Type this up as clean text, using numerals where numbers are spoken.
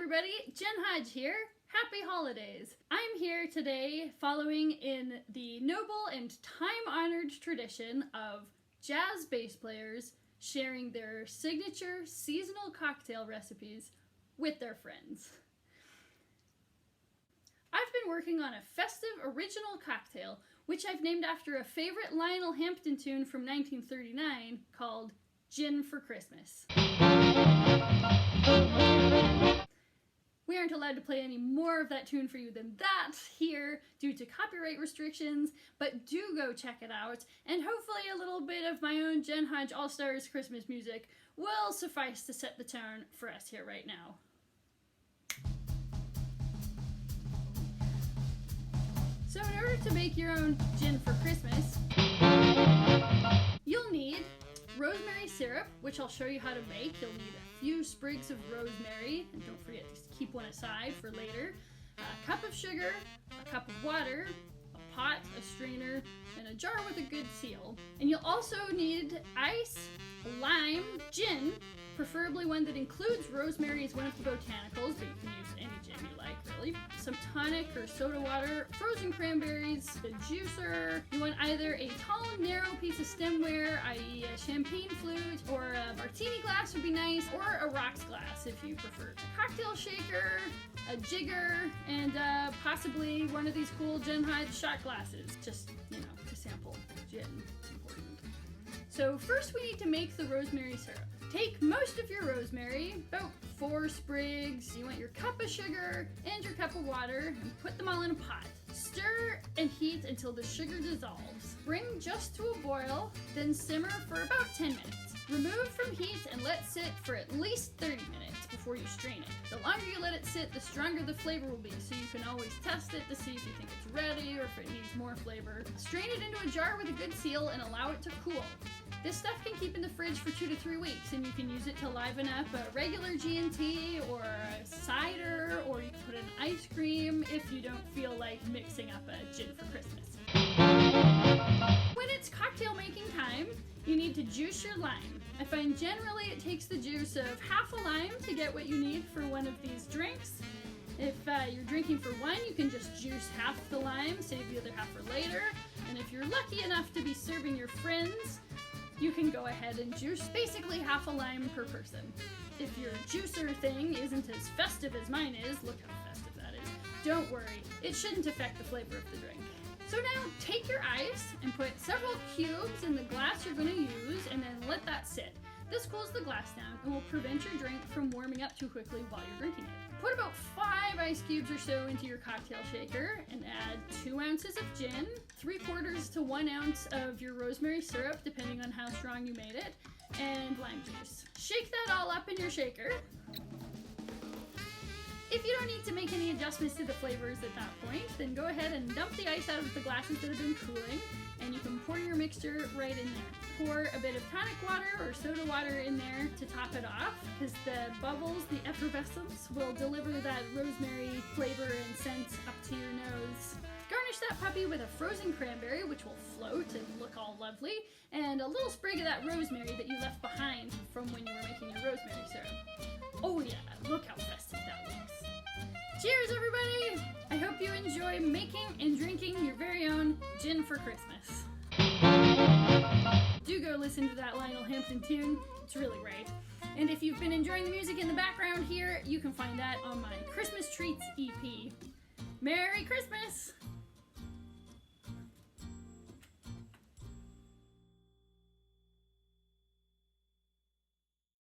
everybody, Jen Hodge here. Happy holidays! I'm here today following in the noble and time-honored tradition of jazz bass players sharing their signature seasonal cocktail recipes with their friends. I've been working on a festive original cocktail, which I've named after a favorite Lionel Hampton tune from 1939 called Gin for Christmas. We aren't allowed to play any more of that tune for you than that here due to copyright restrictions, but do go check it out, and hopefully a little bit of my own Jen Hodge All Stars Christmas music will suffice to set the tone for us here right now. So in order to make your own gin for Christmas, you'll need rosemary syrup, which I'll show you how to make. You'll need a few sprigs of rosemary, and don't forget to keep one aside for later. A cup of sugar, a cup of water, a pot, a strainer, and a jar with a good seal. And you'll also need ice, lime, gin, preferably one that includes rosemary as one of the botanicals, but you can use any gin you like, really. Some tonic or soda water, frozen cranberries, a juicer. You want either a tall, narrow piece of stemware, i.e. a champagne flute, or a martini glass would be nice, or a rocks glass if you prefer. A cocktail shaker, a jigger, and possibly one of these cool Jen Hodge shot glasses, just, to sample gin. It's important. So first we need to make the rosemary syrup. Take most of your rosemary, about 4 sprigs. You want your cup of sugar and your cup of water, and put them all in a pot. Stir and heat until the sugar dissolves. Bring just to a boil, then simmer for about 10 minutes. Remove from heat and let sit for at least 30 minutes before you strain it. The longer you let it sit, the stronger the flavor will be, so you can always test it to see if you think it's ready or if it needs more flavor. Strain it into a jar with a good seal and allow it to cool. This stuff can keep in the fridge for 2 to 3 weeks, and you can use it to liven up a regular G&T or a cider, or you can put in ice cream if you don't feel like mixing up a gin for Christmas. When it's cocktail making time, you need to juice your lime. I find generally it takes the juice of half a lime to get what you need for one of these drinks. If you're drinking for one, you can just juice half the lime, save the other half for later. And if you're lucky enough to be serving your friends, you can go ahead and juice basically half a lime per person. If your juicer thing isn't as festive as mine is, look how festive that is, don't worry, it shouldn't affect the flavor of the drink. So now take your ice and put several cubes in the glass you're going to use, and then let that sit. This cools the glass down and will prevent your drink from warming up too quickly while you're drinking it. Put about 5 ice cubes or so into your cocktail shaker and add 2 ounces of gin, 3/4 to 1 ounce of your rosemary syrup, depending on how strong you made it, and lime juice. Shake that all up in your shaker. If you don't need to make any adjustments to the flavors at that point, then go ahead and dump the ice out of the glasses that have been cooling, and you can pour your mixture right in there. Pour a bit of tonic water or soda water in there to top it off, because the bubbles, the effervescence, will deliver that rosemary flavor and scent up to your nose. Garnish that puppy with a frozen cranberry, which will float and look all lovely, and a little sprig of that rosemary that you left behind from when you were making your rosemary syrup. Oh yeah, look how festive that looks. Cheers, everybody! I hope you enjoy making and drinking your very own gin for Christmas. Do go listen to that Lionel Hampton tune. It's really great. And if you've been enjoying the music in the background here, you can find that on my Christmas Treats EP. Merry Christmas!